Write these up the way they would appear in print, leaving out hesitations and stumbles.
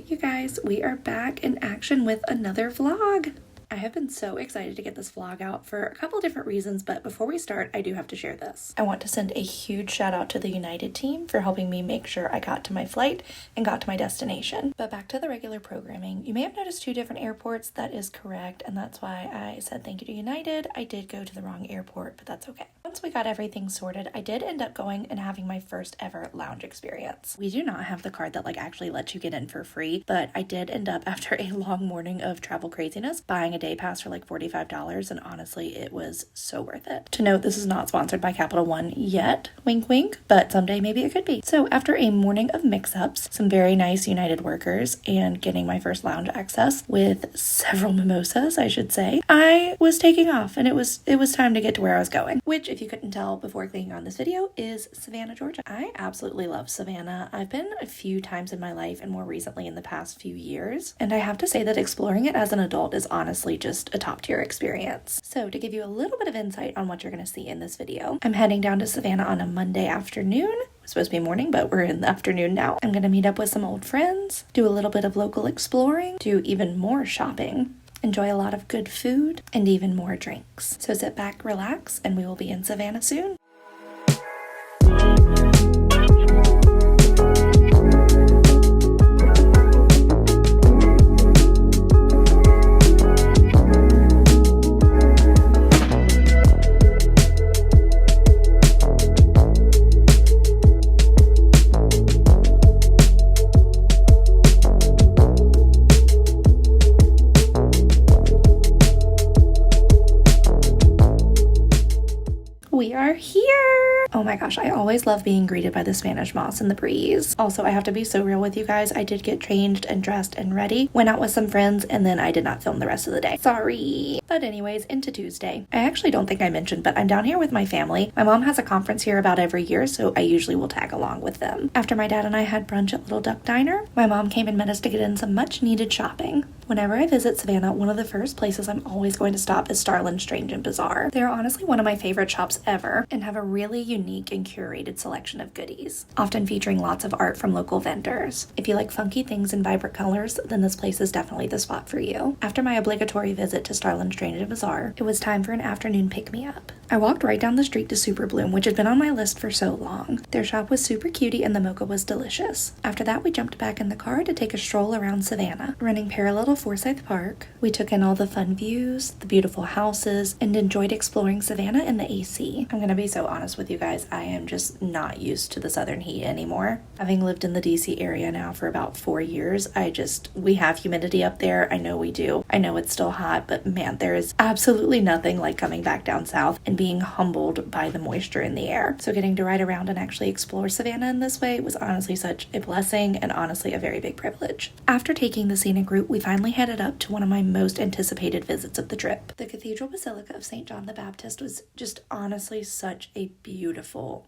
Alright, you guys, we are back in action with another vlog. I have been so excited to get this vlog out for a couple different reasons, but before we start, I do have to share this. I want to send a huge shout out to the United team for helping me make sure I got to my flight and got to my destination. But back to the regular programming. You may have noticed 2 different airports. That is correct, and that's why I said thank you to United. I did go to the wrong airport, but that's okay. Once we got everything sorted, I did end up going and having my first ever lounge experience. We do not have the card that actually lets you get in for free, but I did end up, after a long morning of travel craziness, buying a day pass for $45, and honestly it was so worth it. To note, this is not sponsored by Capital One yet, wink wink, but someday maybe it could be. So after a morning of mix-ups, some very nice United workers, and getting my first lounge access with several mimosas, I should say, I was taking off, and it was time to get to where I was going, which, if you couldn't tell before clicking on this video, is Savannah, Georgia. I absolutely love Savannah. I've been a few times in my life, and more recently in the past few years, and I have to say that exploring it as an adult is honestly just a top tier experience. So to give you a little bit of insight on what you're going to see in this video, I'm heading down to Savannah on a Monday afternoon. It's supposed to be morning, but we're in the afternoon now. I'm going to meet up with some old friends, do a little bit of local exploring, do even more shopping, enjoy a lot of good food, and even more drinks. So sit back, relax, and we will be in Savannah soon. We are here! Oh my gosh, I always love being greeted by the Spanish moss in the breeze. Also, I have to be so real with you guys. I did get changed and dressed and ready, went out with some friends, and then I did not film the rest of the day. Sorry. But anyways, into Tuesday. I actually don't think I mentioned, but I'm down here with my family. My mom has a conference here about every year, so I usually will tag along with them. After my dad and I had brunch at Little Duck Diner, my mom came and met us to get in some much needed shopping. Whenever I visit Savannah, one of the first places I'm always going to stop is Starland Strange and Bizarre. They're honestly one of my favorite shops ever and have a really unique and curated selection of goodies, often featuring lots of art from local vendors. If you like funky things and vibrant colors, then this place is definitely the spot for you. After my obligatory visit to Starland Strange and Bizarre, it was time for an afternoon pick-me-up. I walked right down the street to Super Bloom, which had been on my list for so long. Their shop was super cutie and the mocha was delicious. After that, we jumped back in the car to take a stroll around Savannah. Running parallel to Forsyth Park, we took in all the fun views, the beautiful houses, and enjoyed exploring Savannah in the AC. I'm gonna be so honest with you guys, I am just not used to the southern heat anymore. Having lived in the DC area now for about 4 years, we have humidity up there. I know we do. I know it's still hot, but man, there is absolutely nothing like coming back down south and being humbled by the moisture in the air. So getting to ride around and actually explore Savannah in this way was honestly such a blessing and honestly a very big privilege. After taking the scenic route, we finally headed up to one of my most anticipated visits of the trip. The Cathedral Basilica of St. John the Baptist was just honestly such a beautiful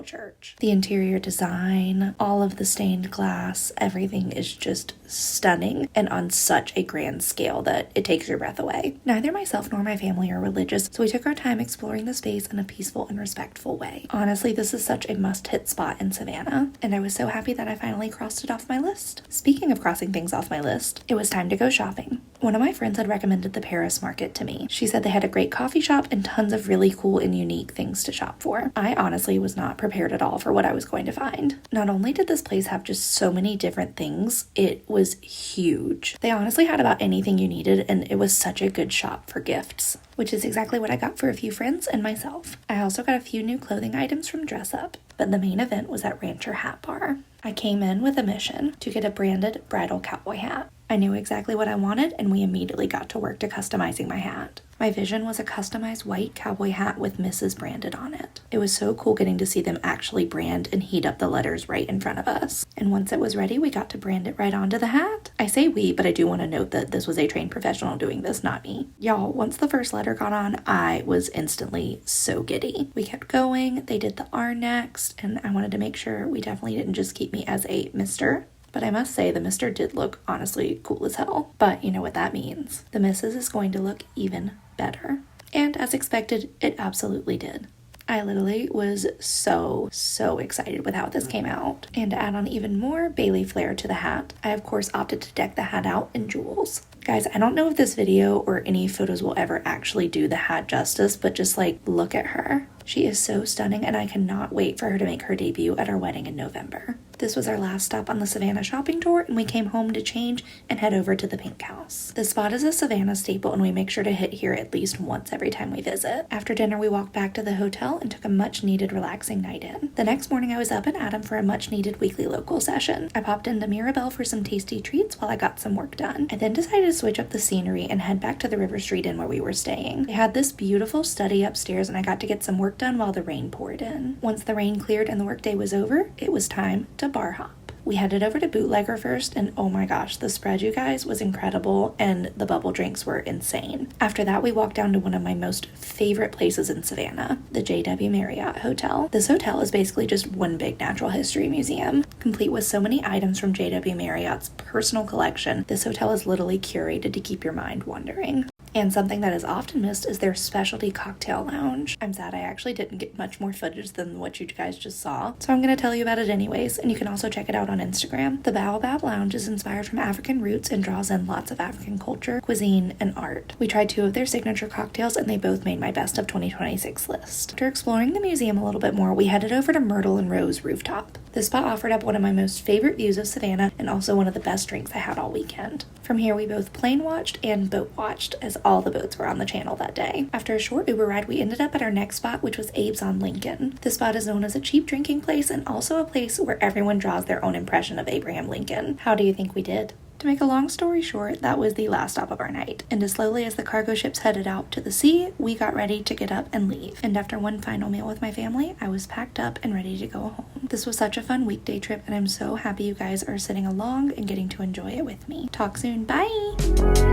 church. The interior design, all of the stained glass, everything is just stunning and on such a grand scale that it takes your breath away. Neither myself nor my family are religious, so we took our time exploring the space in a peaceful and respectful way. Honestly, this is such a must-hit spot in Savannah, and I was so happy that I finally crossed it off my list. Speaking of crossing things off my list, it was time to go shopping. One of my friends had recommended the Paris Market to me. She said they had a great coffee shop and tons of really cool and unique things to shop for. I honestly was not prepared at all for what I was going to find. Not only did this place have just so many different things, it was huge. They honestly had about anything you needed, and it was such a good shop for gifts, which is exactly what I got for a few friends and myself. I also got a few new clothing items from Dress Up, but the main event was at Rancher Hat Bar. I came in with a mission to get a branded bridal cowboy hat. I knew exactly what I wanted, and we immediately got to work to customizing my hat. My vision was a customized white cowboy hat with Mrs. branded on it. It was so cool getting to see them actually brand and heat up the letters right in front of us. And once it was ready, we got to brand it right onto the hat. I say we, but I do want to note that this was a trained professional doing this, not me. Y'all, once the first letter got on, I was instantly so giddy. We kept going, they did the R next, and I wanted to make sure we definitely didn't just keep me as a Mr. But I must say the Mr. did look honestly cool as hell. But you know what that means. The Mrs. is going to look even better. And as expected, it absolutely did. I literally was so excited with how this came out. And to add on even more Bailey flair to the hat, I of course opted to deck the hat out in jewels. Guys, I don't know if this video or any photos will ever actually do the hat justice, but just like, look at her. She is so stunning, and I cannot wait for her to make her debut at our wedding in November. This was our last stop on the Savannah shopping tour, and we came home to change and head over to the Pink House. This spot is a Savannah staple, and we make sure to hit here at least once every time we visit. After dinner, we walked back to the hotel and took a much-needed relaxing night in. The next morning, I was up and at 'em for a much-needed weekly local session. I popped into Mirabelle for some tasty treats while I got some work done. I then decided to switch up the scenery and head back to the River Street Inn where we were staying. They had this beautiful study upstairs, and I got to get some work done while the rain poured in. Once the rain cleared and the workday was over, it was time to bar hop. We headed over to Bootlegger first, and oh my gosh, the spread, you guys, was incredible, and the bubble drinks were insane. After that, we walked down to one of my most favorite places in Savannah, the JW Marriott Hotel. This hotel is basically just one big natural history museum, complete with so many items from JW Marriott's personal collection. This hotel is literally curated to keep your mind wandering. And something that is often missed is their specialty cocktail lounge. I'm sad I actually didn't get much more footage than what you guys just saw, so I'm going to tell you about it anyways, and you can also check it out on Instagram. The Baobab Lounge is inspired from African roots and draws in lots of African culture, cuisine, and art. We tried 2 of their signature cocktails, and they both made my best of 2026 list. After exploring the museum a little bit more, we headed over to Myrtle and Rose Rooftop. This spot offered up one of my most favorite views of Savannah, and also one of the best drinks I had all weekend. From here, we both plane watched and boat watched, as all the boats were on the channel that day. After a short Uber ride, we ended up at our next spot, which was Abe's on Lincoln. This spot is known as a cheap drinking place, and also a place where everyone draws their own impression of Abraham Lincoln. How do you think we did? To make a long story short, that was the last stop of our night. And as slowly as the cargo ships headed out to the sea, we got ready to get up and leave. And after one final meal with my family, I was packed up and ready to go home. This was such a fun weekday trip, and I'm so happy you guys are sitting along and getting to enjoy it with me. Talk soon. Bye!